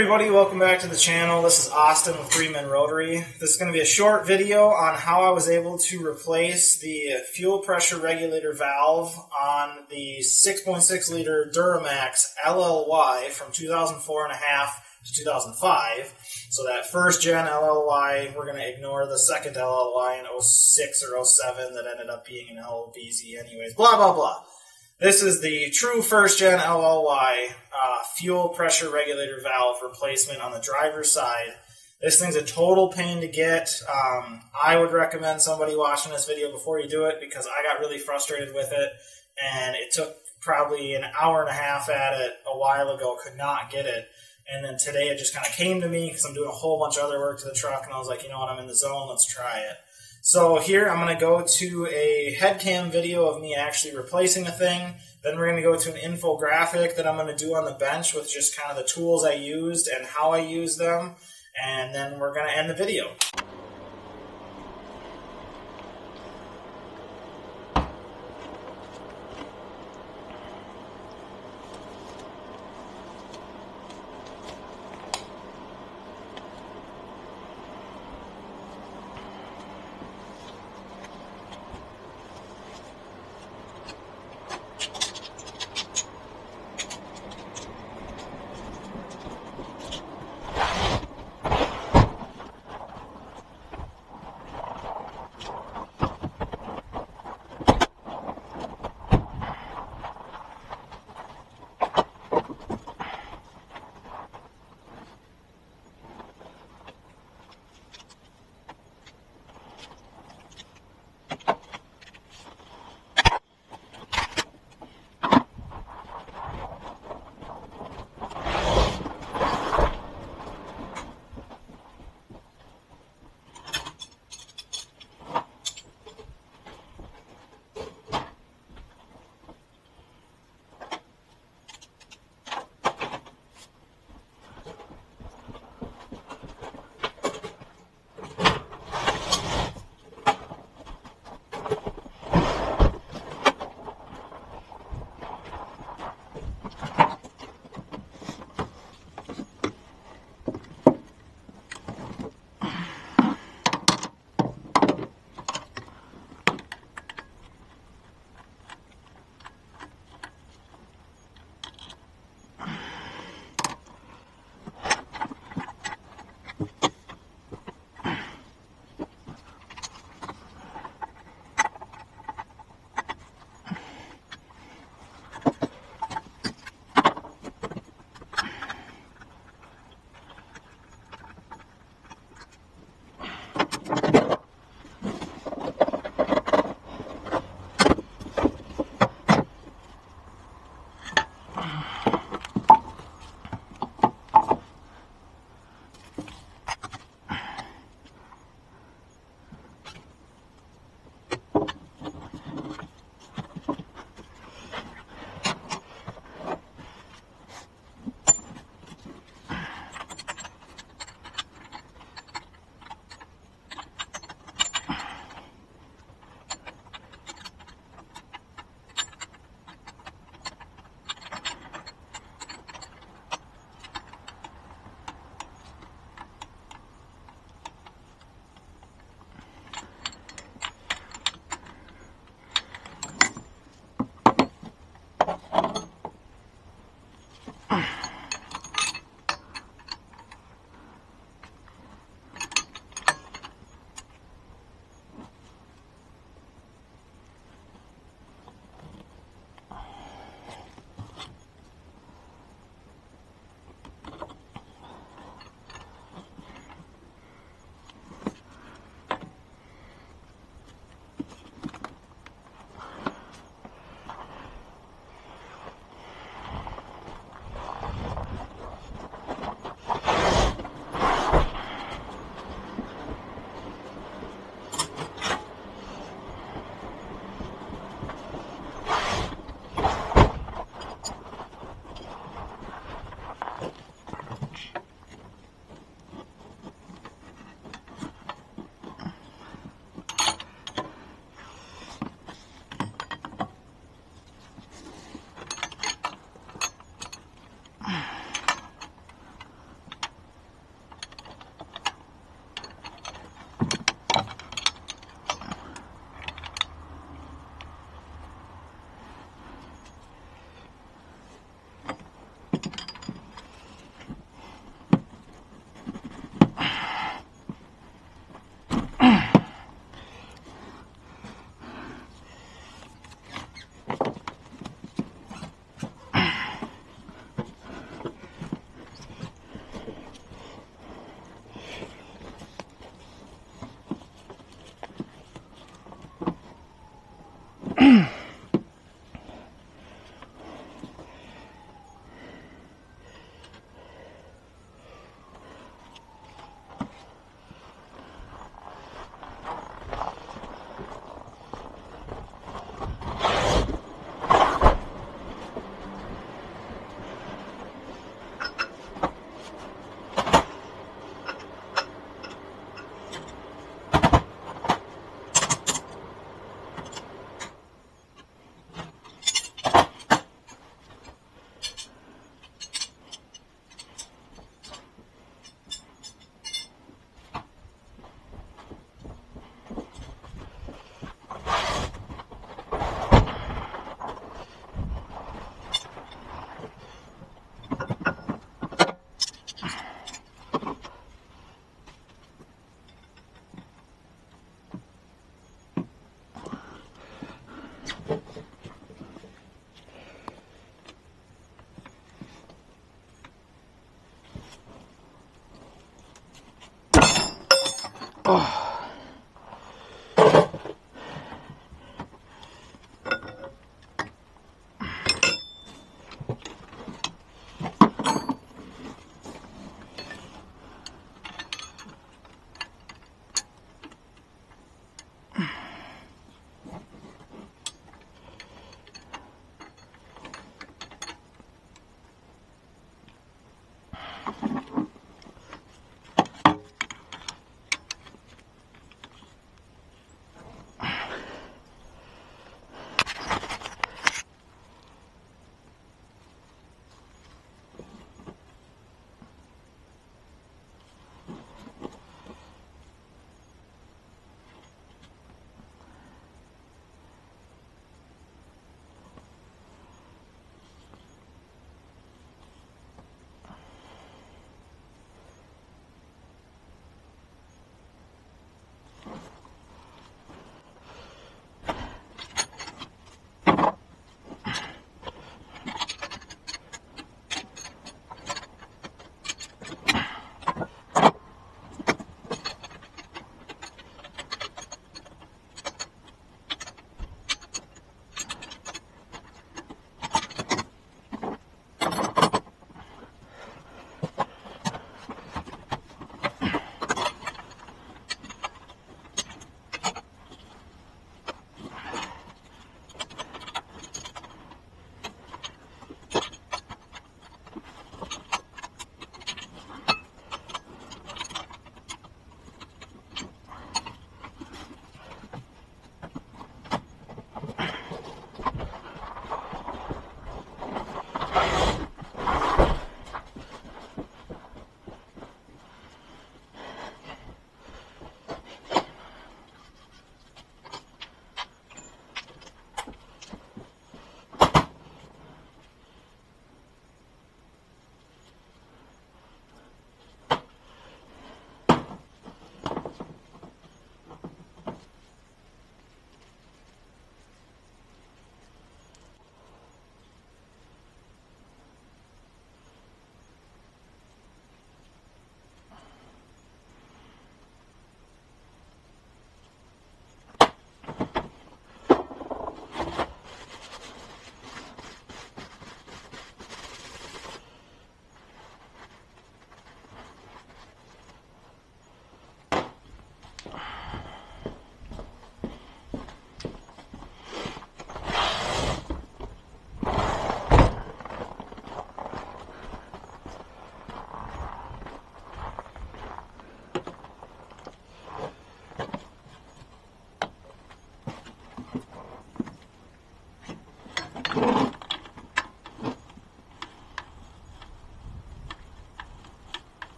everybody, welcome back to the channel. This is Austin with Three Men Rotary. This is going to be a short video on how I was able to replace the fuel pressure regulator valve on the 6.6 liter Duramax LLY from 2004.5 to 2005. So that first gen LLY, we're going to ignore the second LLY in 06 or 07 that ended up being an LBZ anyways, blah, blah, blah. This is the true first-gen LLY fuel pressure regulator valve replacement on the driver's side. This thing's a total pain to get. I would recommend somebody watching this video before you do it because I got really frustrated with it, and it took probably an hour and a half at it a while ago, could not get it. And then today it just kind of came to me because I'm doing a whole bunch of other work to the truck, and I was like, you know what, I'm in the zone, let's try it. So here I'm going to go to a head cam video of me actually replacing a thing. Then we're going to go to an infographic that I'm going to do on the bench with just kind of the tools I used and how I used them. And then we're going to end the video.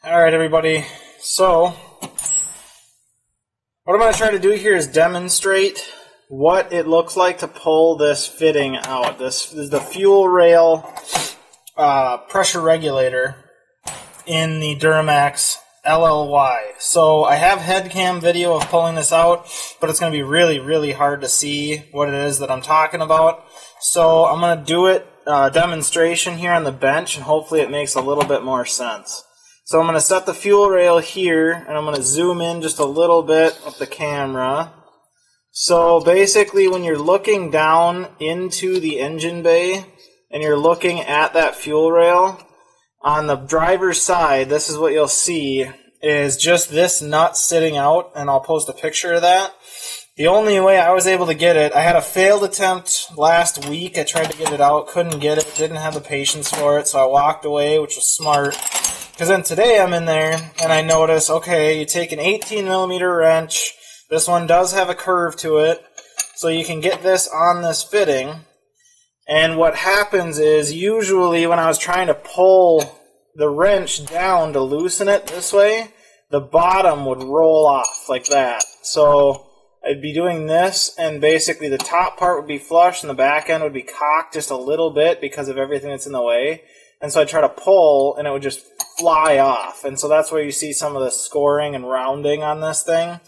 Alright everybody, so what I'm going to try to do here is demonstrate what it looks like to pull this fitting out. This is the fuel rail pressure regulator in the Duramax LLY. So I have head cam video of pulling this out, but it's going to be really, really hard to see what it is that I'm talking about. So I'm going to do it demonstration here on the bench, and hopefully it makes a little bit more sense. So I'm going to set the fuel rail here, and I'm going to zoom in just a little bit with the camera. So basically when you're looking down into the engine bay and you're looking at that fuel rail, on the driver's side, this is what you'll see. is just this nut sitting out, and I'll post a picture of that. The only way I was able to get it, I had a failed attempt last week. I tried to get it out, couldn't get it, didn't have the patience for it, so I walked away, which was smart. Because then today I'm in there, and I notice, okay, you take an 18mm wrench. This one does have a curve to it, so you can get this on this fitting. And what happens is, usually when I was trying to pull the wrench down to loosen it this way, the bottom would roll off like that. So I'd be doing this, and basically the top part would be flush and the back end would be cocked just a little bit because of everything that's in the way. And so I'd try to pull, and it would just fly off. And so that's where you see some of the scoring and rounding on this thing.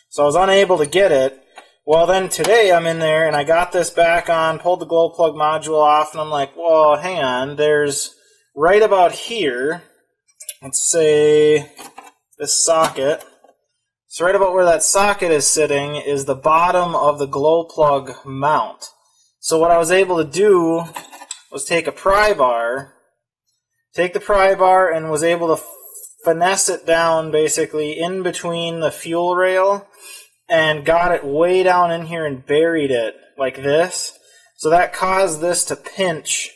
So I was unable to get it. Well, then today I'm in there, and I got this back on, pulled the glow plug module off, and I'm like, well, hang on, there's right about here, let's say this socket. So right about where that socket is sitting is the bottom of the glow plug mount. So what I was able to do was take a pry bar, and was able to finesse it down basically in between the fuel rail, and got it way down in here and buried it like this. So that caused this to pinch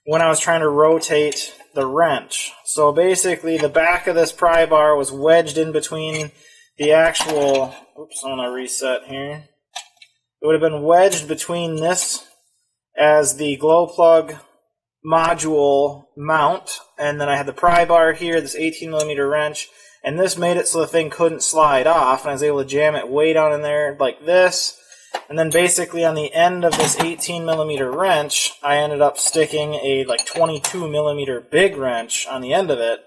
when I was trying to rotate the wrench. So basically the back of this pry bar was wedged in between the actual, oops, I'm going to reset here. It would have been wedged between this as the glow plug module mount, and then I had the pry bar here, this 18mm wrench, and this made it so the thing couldn't slide off, and I was able to jam it way down in there like this. And then basically on the end of this 18mm wrench, I ended up sticking a like 22mm big wrench on the end of it,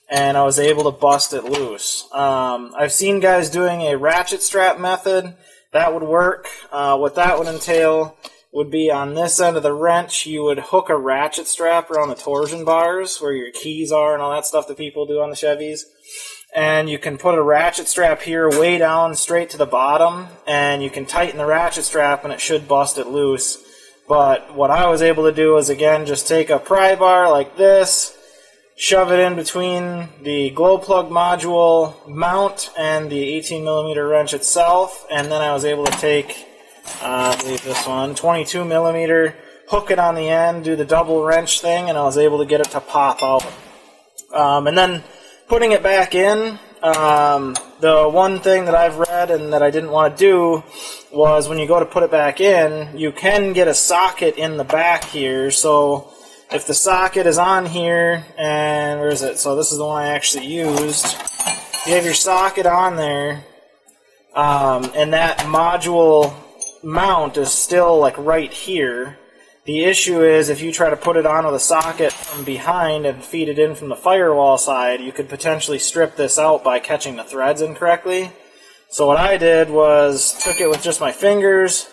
and I was able to bust it loose. I've seen guys doing a ratchet strap method. That would work. What that would entail would be on this end of the wrench, you would hook a ratchet strap around the torsion bars where your keys are and all that stuff that people do on the Chevys. And you can put a ratchet strap here way down straight to the bottom, and you can tighten the ratchet strap and it should bust it loose. But what I was able to do was, again, just take a pry bar like this, shove it in between the glow plug module mount and the 18mm wrench itself, and then I was able to take, I believe this one, 22mm, hook it on the end, do the double wrench thing, and I was able to get it to pop out. And then putting it back in, the one thing that I've read and that I didn't want to do was when you go to put it back in, you can get a socket in the back here. So if the socket is on here, and where is it? So this is the one I actually used. You have your socket on there, and that module mount is still like right here. The issue is if you try to put it on with a socket from behind and feed it in from the firewall side, you could potentially strip this out by catching the threads incorrectly. So what I did was took it with just my fingers,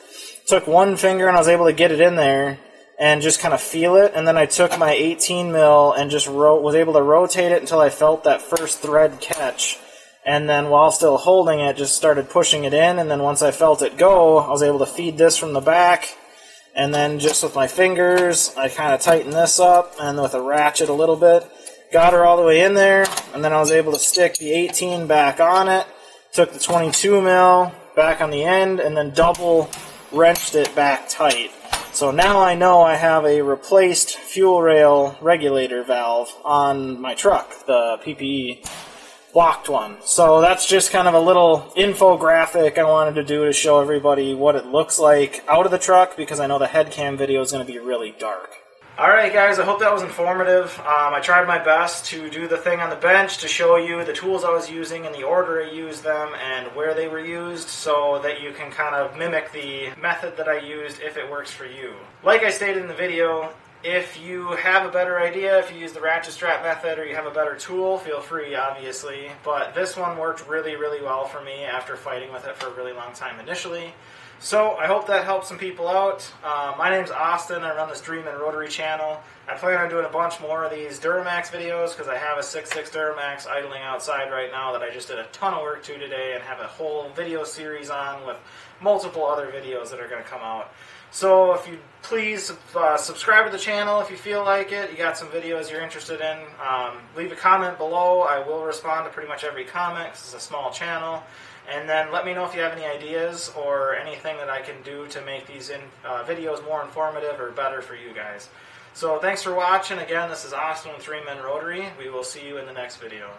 took one finger and I was able to get it in there and just kind of feel it, and then I took my 18mm and just was able to rotate it until I felt that first thread catch, and then while still holding it, just started pushing it in, and then once I felt it go, I was able to feed this from the back. And then just with my fingers, I kind of tightened this up, and with a ratchet a little bit, got her all the way in there, and then I was able to stick the 18 back on it, took the 22mm back on the end, and then double wrenched it back tight. So now I know I have a replaced fuel rail regulator valve on my truck, the PPE blocked one. So that's just kind of a little infographic I wanted to do to show everybody what it looks like out of the truck, because I know the head cam video is going to be really dark. Alright guys, I hope that was informative. I tried my best to do the thing on the bench to show you the tools I was using and the order I used them and where they were used, so that you can kind of mimic the method that I used if it works for you. Like I stated in the video, if you have a better idea, if you use the ratchet strap method or you have a better tool, feel free, obviously. But this one worked really, really well for me after fighting with it for a really long time initially. So I hope that helps some people out. My name's Austin. I run this Dream and Rotary channel. I plan on doing a bunch more of these Duramax videos because I have a 6.6 Duramax idling outside right now that I just did a ton of work to today and have a whole video series on with multiple other videos that are going to come out. So if you please subscribe to the channel if you feel like it. You got some videos you're interested in. Leave a comment below. I will respond to pretty much every comment because it's a small channel. And then let me know if you have any ideas or anything that I can do to make these videos more informative or better for you guys. So thanks for watching. Again, this is Austin with 3 Men Rotary. We will see you in the next video.